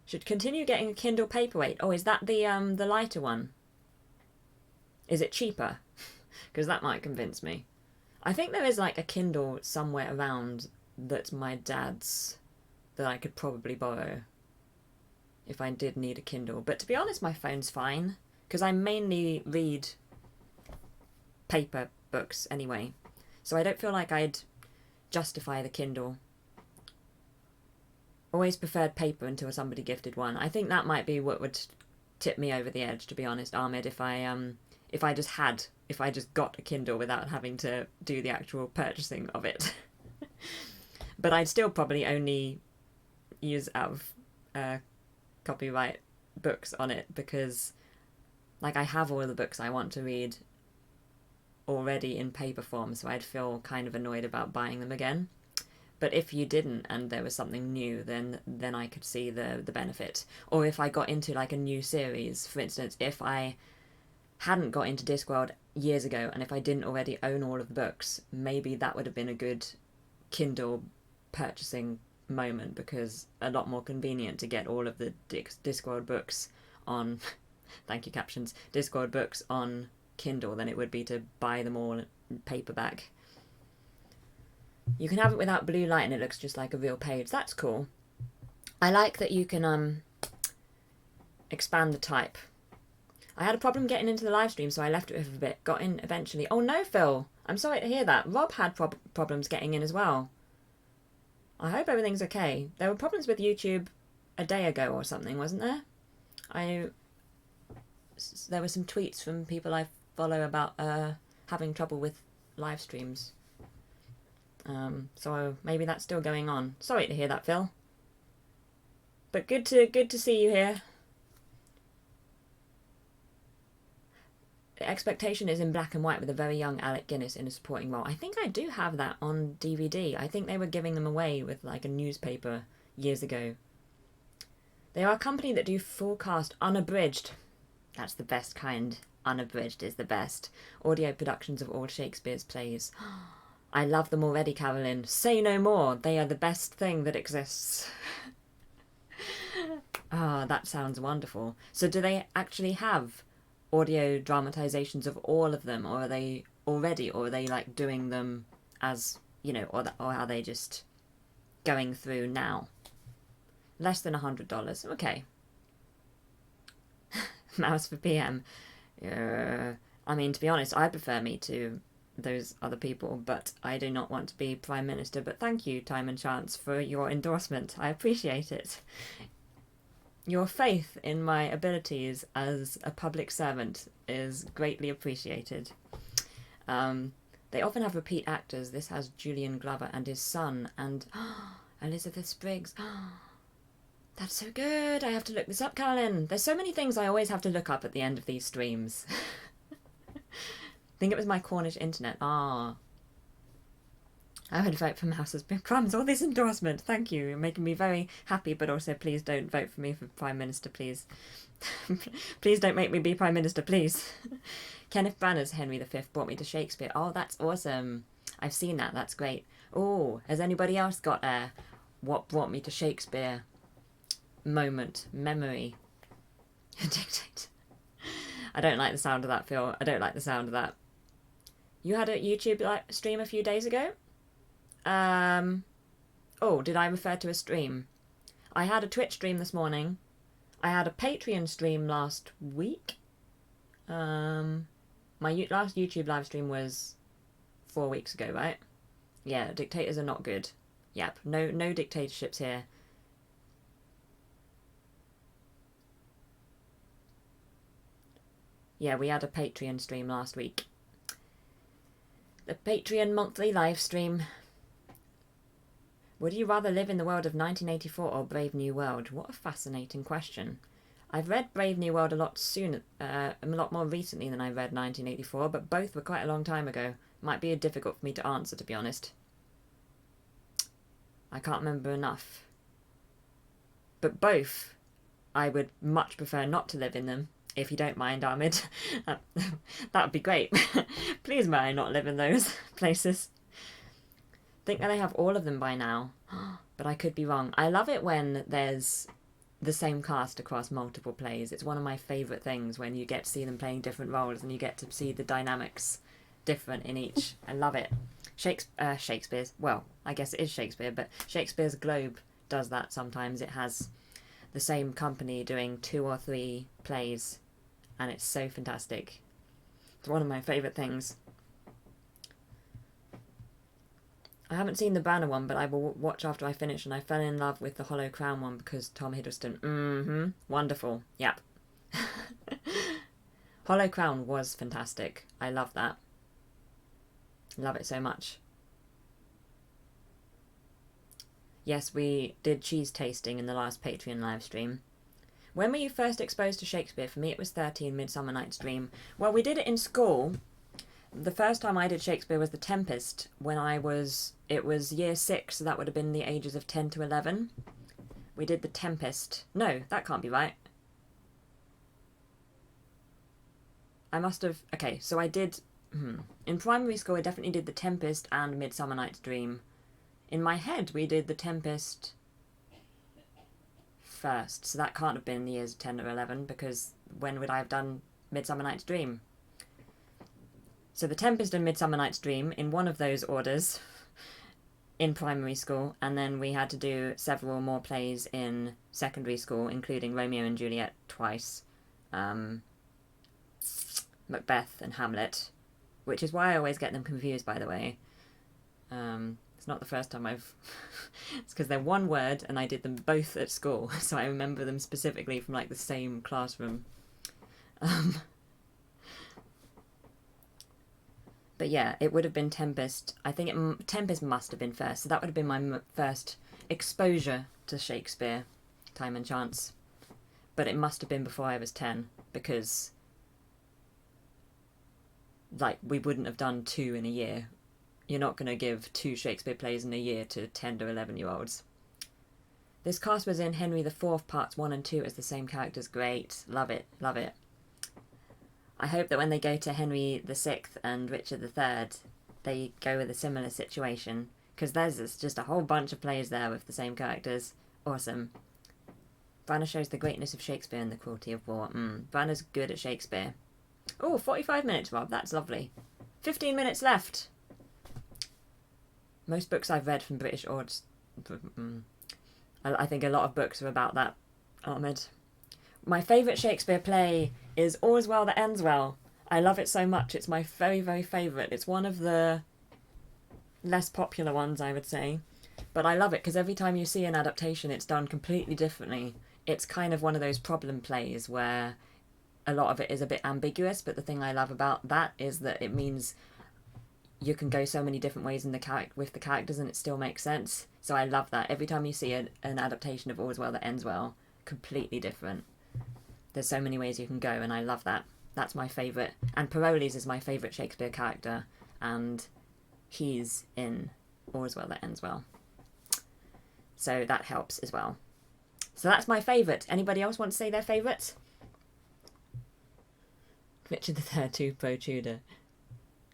Should continue getting a Kindle Paperweight. Oh, is that the lighter one? Is it cheaper? Because that might convince me. I think there is like a Kindle somewhere around that's my dad's that I could probably borrow if I did need a Kindle. But to be honest, my phone's fine because I mainly read paper books anyway. So I don't feel like I'd justify the Kindle. Always preferred paper until somebody gifted one. I think that might be what would tip me over the edge, to be honest, Ahmed, if I just got a Kindle without having to do the actual purchasing of it. But I'd still probably only use out of copyright books on it because like I have all the books I want to read already in paper form, so I'd feel kind of annoyed about buying them again. But if you didn't and there was something new, then I could see the benefit. Or if I got into like a new series, for instance, if I hadn't got into Discworld years ago and if I didn't already own all of the books, maybe that would have been a good Kindle purchasing moment because a lot more convenient to get all of the Discworld books on thank you captions, Discworld books on Kindle than it would be to buy them all in paperback. You can have it without blue light and it looks just like a real page. That's cool. I like that you can expand the type. I had a problem getting into the live stream, so I left it for a bit. Got in eventually. Oh no, Phil. I'm sorry to hear that. Rob had problems getting in as well. I hope everything's okay. There were problems with YouTube a day ago or something, wasn't there? There were some tweets from people I follow about having trouble with live streams. So maybe that's still going on. Sorry to hear that, Phil. But good to see you here. The Expectation is in black and white with a very young Alec Guinness in a supporting role. I think I do have that on DVD. I think they were giving them away with like a newspaper years ago. They are a company that do full cast unabridged. That's the best kind. Unabridged is the best. Audio productions of all Shakespeare's plays. I love them already, Carolyn. Say no more. They are the best thing that exists. That sounds wonderful. So do they actually have audio dramatizations of all of them, or are they already, or are they like doing them as, you know, or are they just going through now? Less than $100. Okay. Mouse for PM. I mean, to be honest, I prefer me to those other people, but I do not want to be Prime Minister. But thank you, Time and Chance, for your endorsement. I appreciate it. Your faith in my abilities as a public servant is greatly appreciated. They often have repeat actors. This has Julian Glover and his son, and Elizabeth Spriggs. That's so good. I have to look this up, Carolyn. There's so many things I always have to look up at the end of these streams. I think it was my Cornish internet. I would vote for Mouse as crumbs. All this endorsement. Thank you. You're making me very happy, but also please don't vote for me for Prime Minister, please. Please don't make me be Prime Minister, please. Kenneth Branagh's Henry V brought me to Shakespeare. Oh, that's awesome. I've seen that. That's great. Oh, has anybody else got a what brought me to Shakespeare moment, memory? Dictate. I don't like the sound of that, Phil. I don't like the sound of that. You had a YouTube stream a few days ago? Oh, did I refer to a stream? I had a Twitch stream this morning. I had a Patreon stream last week. My last YouTube live stream was 4 weeks ago, right? Yeah, dictators are not good. Yep, no dictatorships here. Yeah, we had a Patreon stream last week. The Patreon monthly live stream. Would you rather live in the world of 1984 or Brave New World? What a fascinating question. I've read Brave New World a lot more recently than I read 1984, but both were quite a long time ago. Might be difficult for me to answer, to be honest. I can't remember enough. But both, I would much prefer not to live in them. If you don't mind, Ahmed. That would be great. Please may I not live in those places. Think that I have all of them by now. But I could be wrong. I love it when there's the same cast across multiple plays. It's one of my favourite things when you get to see them playing different roles and you get to see the dynamics different in each. I love it. Shakespeare's, well, I guess it is Shakespeare, but Shakespeare's Globe does that sometimes. It has the same company doing 2 or 3 plays, and it's so fantastic. It's one of my favourite things. I haven't seen the Banner one, but I will watch after I finish, and I fell in love with the Hollow Crown one because Tom Hiddleston. Wonderful. Yep. Hollow Crown was fantastic. I love that. Love it so much. Yes, we did cheese tasting in the last Patreon live stream. When were you first exposed to Shakespeare? For me, it was 13 Midsummer Night's Dream. Well, we did it in school. The first time I did Shakespeare was The Tempest when it was year 6, so that would have been the ages of 10 to 11. We did The Tempest. No, that can't be right. I must have... Okay, so I did... In primary school, I definitely did The Tempest and Midsummer Night's Dream. In my head, we did The Tempest first, so that can't have been the years 10 or 11, because when would I have done Midsummer Night's Dream? So The Tempest and Midsummer Night's Dream, in one of those orders, in primary school, and then we had to do several more plays in secondary school, including Romeo and Juliet twice, Macbeth and Hamlet, which is why I always get them confused, by the way. It's not the first time I've... It's because they're one word, and I did them both at school, so I remember them specifically from, like, the same classroom. But yeah, it would have been Tempest. I think Tempest must have been first, so that would have been my first exposure to Shakespeare, Time and Chance. But it must have been before I was 10, because, like, we wouldn't have done 2 in a year. You're not going to give 2 Shakespeare plays in a year to 10 to 11-year-olds. This cast was in Henry IV parts 1 and 2 as the same characters. Great. Love it. Love it. I hope that when they go to Henry VI and Richard III, they go with a similar situation, because there's just a whole bunch of plays there with the same characters. Awesome. Branagh shows the greatness of Shakespeare and the cruelty of war. Branagh's good at Shakespeare. Oh, 45 minutes, Rob. That's lovely. 15 minutes left. Most books I've read from British authors, I think a lot of books are about that, Ahmed. My favourite Shakespeare play is All's Well That Ends Well. I love it so much. It's my very, very favourite. It's one of the less popular ones, I would say. But I love it because every time you see an adaptation, it's done completely differently. It's kind of one of those problem plays where a lot of it is a bit ambiguous, but the thing I love about that is that it means you can go so many different ways in with the characters and it still makes sense. So I love that. Every time you see an adaptation of All's Well That Ends Well, completely different. There's so many ways you can go, and I love that. That's my favourite. And Parolles is my favourite Shakespeare character, and he's in All's Well That Ends Well. So that helps as well. So that's my favourite. Anybody else want to say their favourite? Richard III, too pro-Tudor.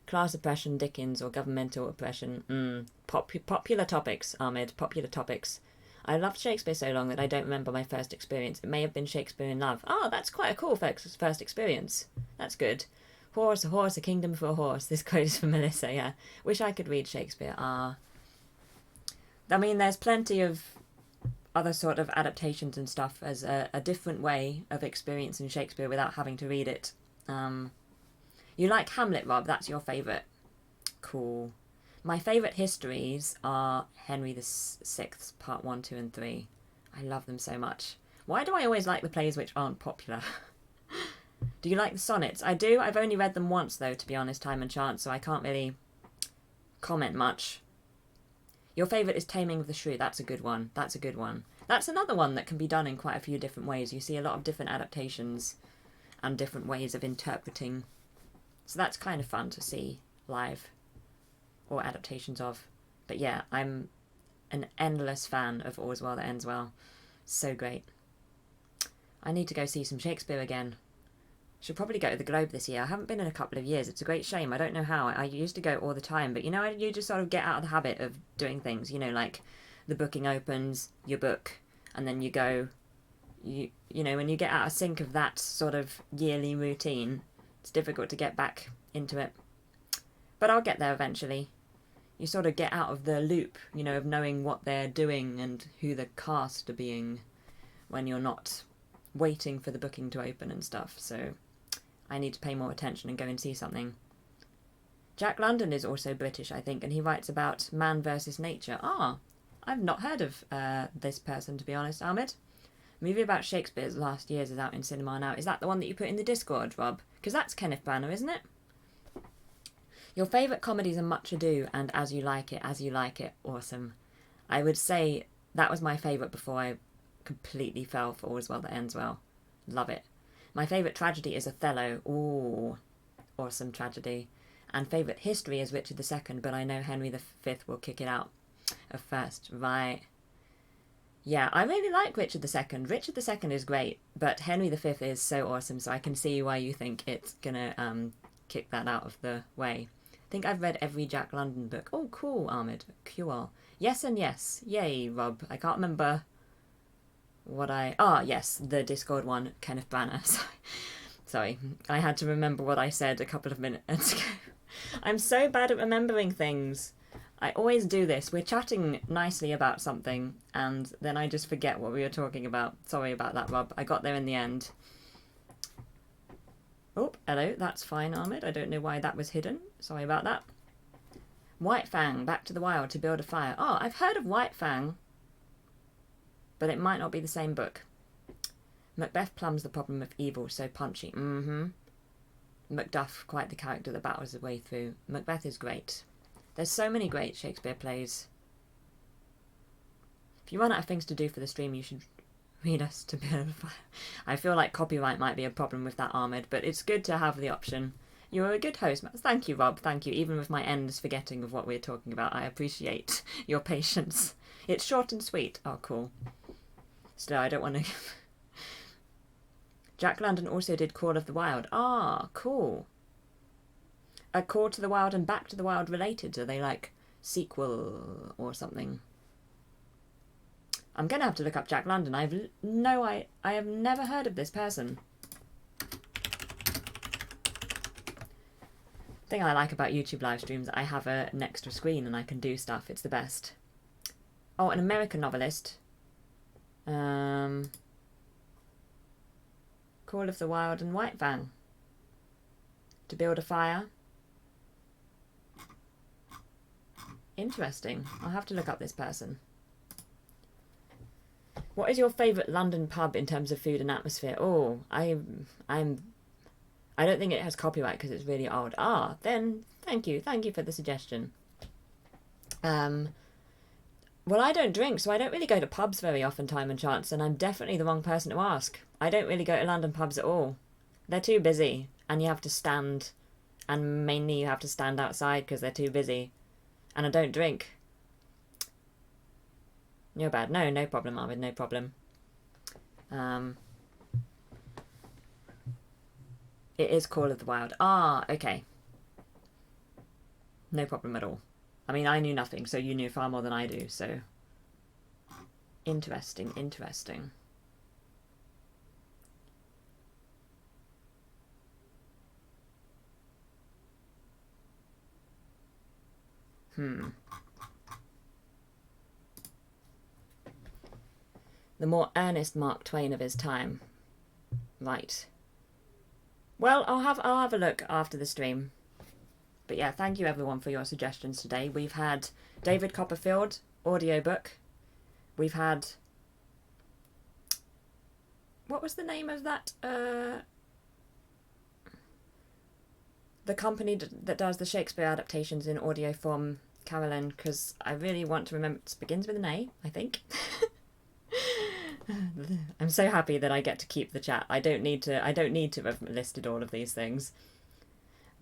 Class oppression, Dickens, or governmental oppression. Popular topics, Ahmed. Popular topics. I loved Shakespeare so long that I don't remember my first experience. It may have been Shakespeare in Love. Oh, that's quite a cool first experience. That's good. Horse, a horse, a kingdom for a horse. This quote is from Melissa, yeah. Wish I could read Shakespeare. I mean, there's plenty of other sort of adaptations and stuff as a different way of experiencing Shakespeare without having to read it. You like Hamlet, Rob? That's your favourite. Cool. My favourite histories are Henry VI, Part 1, 2 and 3. I love them so much. Why do I always like the plays which aren't popular? Do you like the sonnets? I do. I've only read them once, though, to be honest, Time and Chance, so I can't really comment much. Your favourite is Taming of the Shrew. That's a good one. That's a good one. That's another one that can be done in quite a few different ways. You see a lot of different adaptations and different ways of interpreting. So that's kind of fun to see live. Or adaptations of. But yeah, I'm an endless fan of All's Well That Ends Well. So great. I need to go see some Shakespeare again. Should probably go to the Globe this year. I haven't been in a couple of years. It's a great shame. I don't know how. I used to go all the time. But, you know, you just sort of get out of the habit of doing things. You know, like the booking opens, you book, and then you go. You know, when you get out of sync of that sort of yearly routine, it's difficult to get back into it. But I'll get there eventually. You sort of get out of the loop, you know, of knowing what they're doing and who the cast are being when you're not waiting for the booking to open and stuff. So I need to pay more attention and go and see something. Jack London is also British, I think, and he writes about man versus nature. I've not heard of this person, to be honest, Ahmed. A movie about Shakespeare's last years is out in cinema now. Is that the one that you put in the Discord, Rob? Because that's Kenneth Branagh, isn't it? Your favourite comedies are Much Ado and As You Like It, As You Like It. Awesome. I would say that was my favourite before I completely fell for All's Well That Ends Well. Love it. My favourite tragedy is Othello. Ooh, awesome tragedy. And favourite history is Richard II, but I know Henry V will kick it out first. Right. Yeah, I really like Richard II. Richard II is great, but Henry V is so awesome, so I can see why you think it's going to kick that out of the way. I think I've read every Jack London book. Oh, cool, Ahmed. Cool. Yes and yes. Yay, Rob. I can't remember what yes, the Discord one, Kenneth Branagh. Sorry. I had to remember what I said a couple of minutes ago. I'm so bad at remembering things. I always do this. We're chatting nicely about something, and then I just forget what we were talking about. Sorry about that, Rob. I got there in the end. Oh, hello, that's fine, Ahmed. I don't know why that was hidden. Sorry about that. White Fang, Back to the Wild to Build a Fire. Oh, I've heard of White Fang, but it might not be the same book. Macbeth plumbs the problem of evil, so punchy. Macduff, quite the character that battles his way through. Macbeth is great. There's so many great Shakespeare plays. If you run out of things to do for the stream, you should read us to Build a Fire. I feel like copyright might be a problem with that, Ahmed, but it's good to have the option. You're a good host. Thank you, Rob. Thank you. Even with my endless forgetting of what we're talking about, I appreciate your patience. It's short and sweet. Oh, cool. Still, I don't want to... Jack London also did Call of the Wild. Ah, cool. Are Call to the Wild and Back to the Wild related? Are they like sequel or something? I'm going to have to look up Jack London. I have never heard of this person. thing I like about YouTube live streams, I have an extra screen and I can do stuff. It's the best. Oh, an American novelist. Call of the Wild and White Fang. To build a fire. Interesting. I'll have to look up this person. What is your favourite London pub in terms of food and atmosphere? Oh, I don't think it has copyright because it's really old. Ah, then thank you for the suggestion. Well, I don't drink, so I don't really go to pubs very often, time and chance, and I'm definitely the wrong person to ask. I don't really go to London pubs at all. They're too busy, and you have to stand, and mainly you have to stand outside because they're too busy. And I don't drink. You're bad. No problem, Arvid, no problem. It is Call of the Wild. Ah, okay. No problem at all. I mean, I knew nothing, so you knew far more than I do, so... Interesting. The more earnest Mark Twain of his time. Right. Well, I'll have a look after the stream. But yeah, thank you everyone for your suggestions today. We've had David Copperfield, audiobook. We've had... What was the name of that? The company that does the Shakespeare adaptations in audio form, Carolyn, because I really want to remember... It begins with an A, I think. I'm so happy that I get to keep the chat. I don't need to have listed all of these things.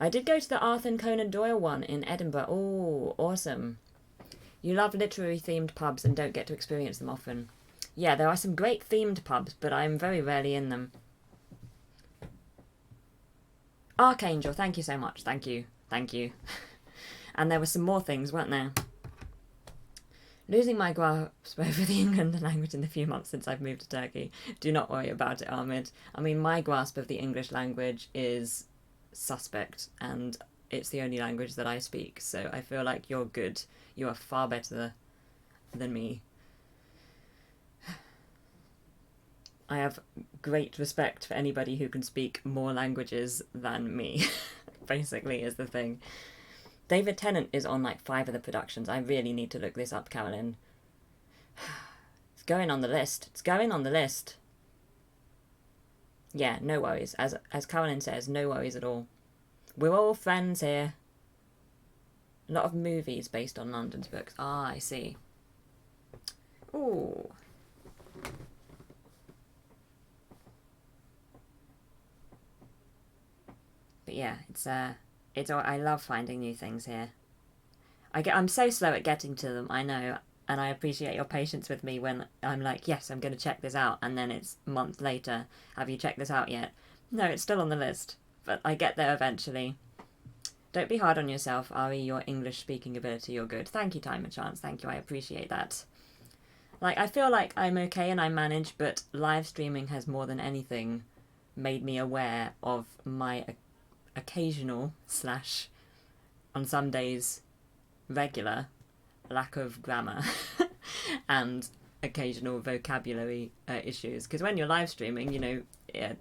I did go to the Arthur Conan Doyle one in Edinburgh. Oh, awesome. You love literary themed pubs and don't get to experience them often. Yeah, there are some great themed pubs, but I'm very rarely in them. Archangel, thank you so much. Thank you. And there were some more things, weren't there? Losing my grasp over the England language in the few months since I've moved to Turkey. Do not worry about it, Ahmed. I mean, my grasp of the English language is suspect, and it's the only language that I speak, so I feel like you're good. You are far better than me. I have great respect for anybody who can speak more languages than me, basically, is the thing. David Tennant is on like 5 of the productions. I really need to look this up, Carolyn. It's going on the list. Yeah, no worries. As Carolyn says, no worries at all. We're all friends here. A lot of movies based on London's books. Ah, I see. Ooh. But yeah, I love finding new things here. I'm so slow at getting to them, I know, and I appreciate your patience with me when I'm like, yes, I'm going to check this out, and then it's a month later. Have you checked this out yet? No, it's still on the list, but I get there eventually. Don't be hard on yourself, Ari. Your English speaking ability, you're good. Thank you, Time and Chance. Thank you, I appreciate that. Like, I feel like I'm okay and I manage, but live streaming has more than anything made me aware of my occasional / on some days regular lack of grammar and occasional vocabulary issues, because when you're live streaming, you know,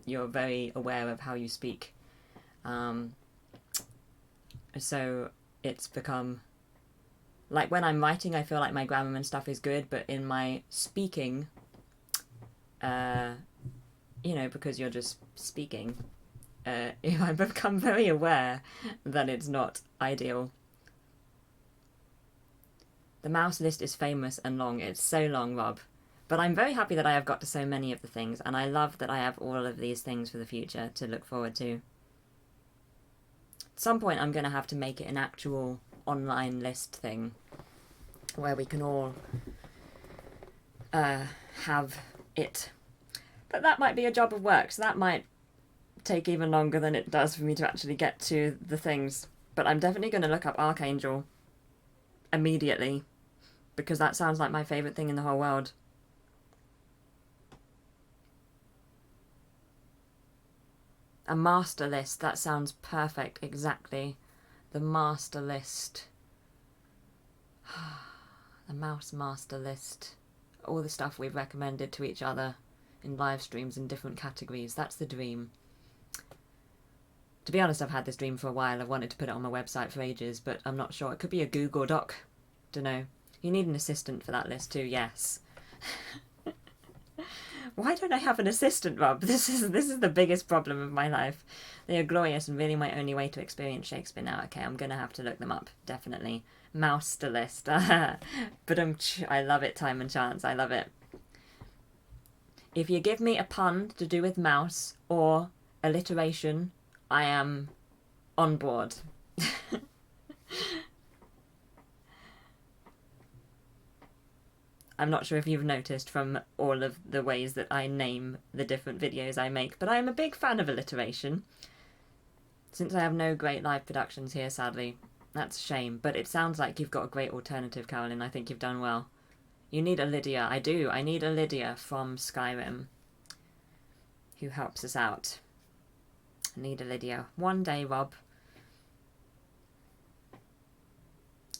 you're very aware of how you speak, so it's become like when I'm writing, I feel like my grammar and stuff is good, but in my speaking, you know, because you're just speaking, I've become very aware that it's not ideal. The mouse list is famous and long. It's so long, Rob. But I'm very happy that I have got to so many of the things, and I love that I have all of these things for the future to look forward to. At some point I'm going to have to make it an actual online list thing where we can all have it. But that might be a job of work, so that might take even longer than it does for me to actually get to the things. But I'm definitely going to look up Archangel immediately, because that sounds like my favourite thing in the whole world. A master list, that sounds perfect, exactly. the master list. The mouse master list. All the stuff we've recommended to each other in live streams in different categories. That's the dream. To be honest, I've had this dream for a while. I've wanted to put it on my website for ages, but I'm not sure. It could be a Google Doc. Dunno. You need an assistant for that list too, yes. Why don't I have an assistant, Rob? This is the biggest problem of my life. They are glorious and really my only way to experience Shakespeare now. Okay, I'm going to have to look them up, definitely. Mouster list. But I love it, time and chance. I love it. If you give me a pun to do with mouse or alliteration, I am on board. I'm not sure if you've noticed from all of the ways that I name the different videos I make, but I'm a big fan of alliteration. Since I have no great live productions here, sadly, that's a shame, but it sounds like you've got a great alternative, Carolyn. I think you've done well. You need a Lydia. I do. I need a Lydia from Skyrim who helps us out. I need a Lydia. One day, Rob.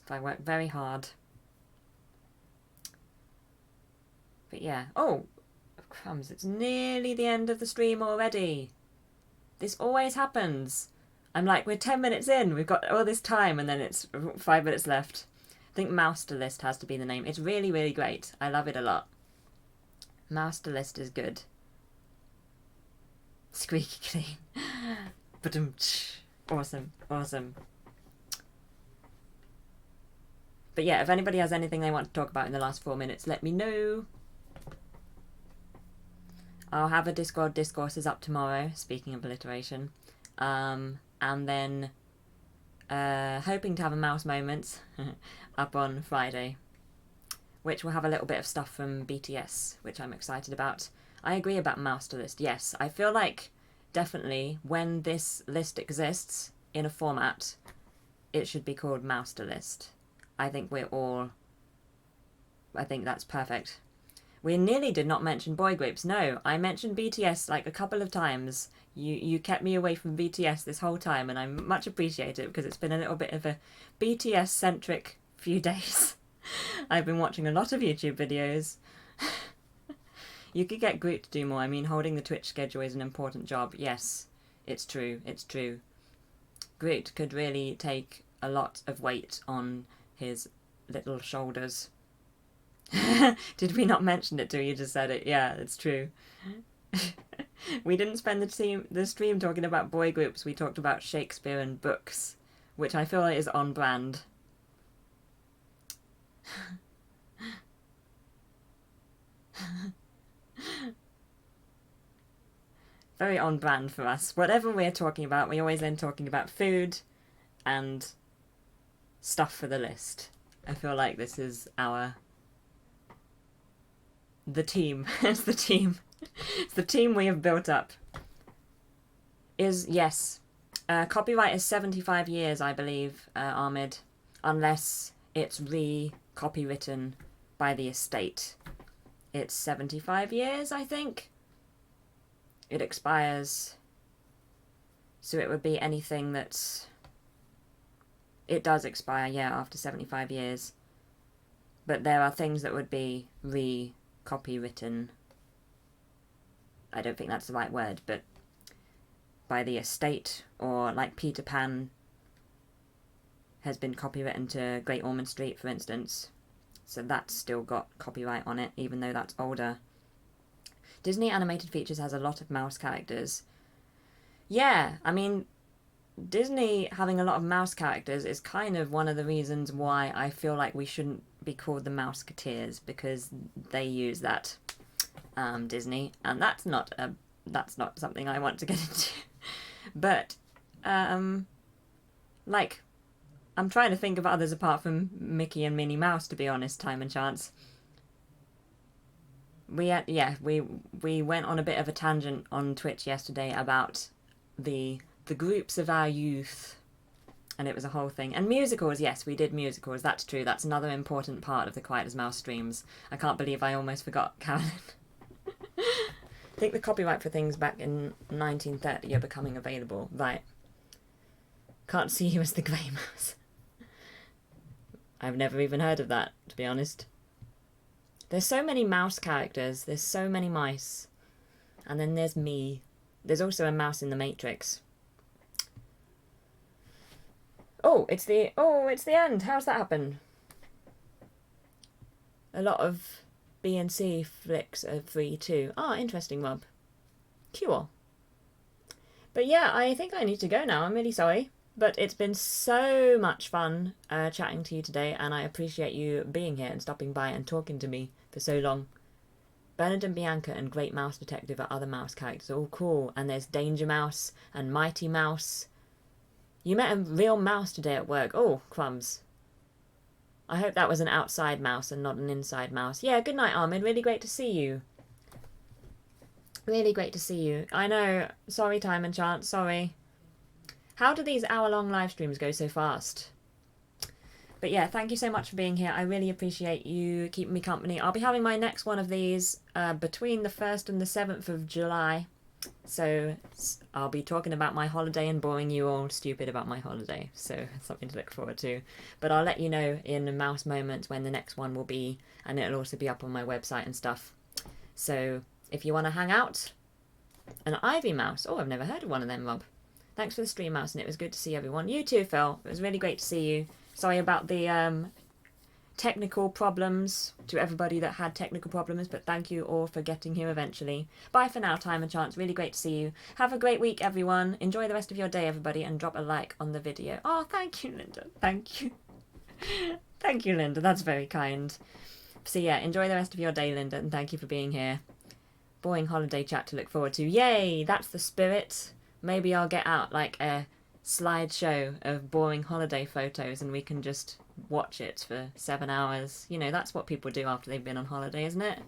If I work very hard. But yeah. Oh, crumbs. It's nearly the end of the stream already. This always happens. I'm like, we're 10 minutes in. We've got all this time, and then it's 5 minutes left. I think Mouster List has to be the name. It's really, really great. I love it a lot. Mouster List is good. Squeaky clean. But awesome, awesome. But yeah, if anybody has anything they want to talk about in the last 4 minutes, let me know. I'll have a Discord Discourses up tomorrow, speaking of alliteration. And then hoping to have a Mouse Moments up on Friday, which will have a little bit of stuff from BTS, which I'm excited about. I agree about Mouster List, yes. I feel like definitely when this list exists in a format, it should be called Mouster List. I think that's perfect. We nearly did not mention boy groups. No, I mentioned BTS like a couple of times. You kept me away from BTS this whole time, and I much appreciate it because it's been a little bit of a BTS-centric few days. I've been watching a lot of YouTube videos. You could get Groot to do more. I mean, holding the Twitch schedule is an important job. Yes, it's true. It's true. Groot could really take a lot of weight on his little shoulders. Did we not mention it too? You just said it. Yeah, it's true. We didn't spend the stream talking about boy groups. We talked about Shakespeare and books, which I feel like is on brand. Very on brand for us. Whatever we're talking about, we always end talking about food and stuff for the list. I feel like this is the team. It's the team. It's the team we have built up. Yes. Copyright is 75 years, I believe, Ahmed. Unless it's re-copywritten by the estate. It's 75 years, I think. It expires. So it would be anything that's... It does expire, yeah, after 75 years. But there are things that would be re-copywritten. I don't think that's the right word, but by the estate, or like Peter Pan has been copywritten to Great Ormond Street, for instance. So that's still got copyright on it, even though that's older. Disney Animated Features has a lot of mouse characters. Yeah, I mean, Disney having a lot of mouse characters is kind of one of the reasons why I feel like we shouldn't be called the Mouseketeers, because they use that, Disney, and that's not something I want to get into. But, like, I'm trying to think of others apart from Mickey and Minnie Mouse, to be honest, time and chance. We went on a bit of a tangent on Twitch yesterday about the groups of our youth, and it was a whole thing. And musicals, yes, we did musicals, that's true. That's another important part of the Quiet as Mouse streams. I can't believe I almost forgot, Carolyn. I think the copyright for things back in 1930 are becoming available. Right. Can't see you as the grey mouse. I've never even heard of that, to be honest. There's so many mouse characters. There's so many mice. And then there's me. There's also a mouse in the Matrix. Oh, it's the end. How's that happen? A lot of B and C flicks are free too. Ah, interesting, Rob. Cool. But yeah, I think I need to go now. I'm really sorry. But it's been so much fun chatting to you today, and I appreciate you being here and stopping by and talking to me for so long. Bernard and Bianca and Great Mouse Detective are other mouse characters. All cool. And there's Danger Mouse and Mighty Mouse. You met a real mouse today at work. Oh, crumbs. I hope that was an outside mouse and not an inside mouse. Yeah, good night, Ahmed. Really great to see you. Really great to see you. I know. Sorry, Time and Chance. Sorry. How do these hour-long live streams go so fast? But yeah, thank you so much for being here. I really appreciate you keeping me company. I'll be having my next one of these between the 1st and the 7th of July. So I'll be talking about my holiday and boring you all stupid about my holiday. So something to look forward to. But I'll let you know in the mouse moments when the next one will be. And it'll also be up on my website and stuff. So if you want to hang out, an Ivy mouse. Oh, I've never heard of one of them, Rob. Thanks for the stream, mouse, and it was good to see everyone. You too, Phil. It was really great to see you. Sorry about the technical problems to everybody that had technical problems, but thank you all for getting here eventually. Bye for now, Time and Chance. Really great to see you. Have a great week, everyone. Enjoy the rest of your day, everybody, and drop a like on the video. Oh, thank you, Linda. Thank you. Thank you, Linda. That's very kind. So yeah, enjoy the rest of your day, Linda, and thank you for being here. Boring holiday chat to look forward to. Yay! That's the spirit. Maybe I'll get out like a slideshow of boring holiday photos and we can just watch it for 7 hours. You know, that's what people do after they've been on holiday, isn't it?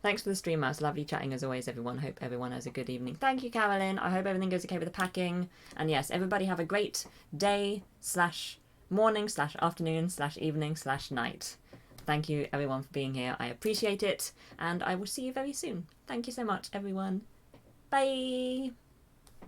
Thanks for the stream, Mouse. Lovely chatting as always, everyone. Hope everyone has a good evening. Thank you, Carolyn. I hope everything goes okay with the packing. And yes, everybody have a great day / morning / afternoon / evening / night. Thank you, everyone, for being here. I appreciate it. And I will see you very soon. Thank you so much, everyone. Bye.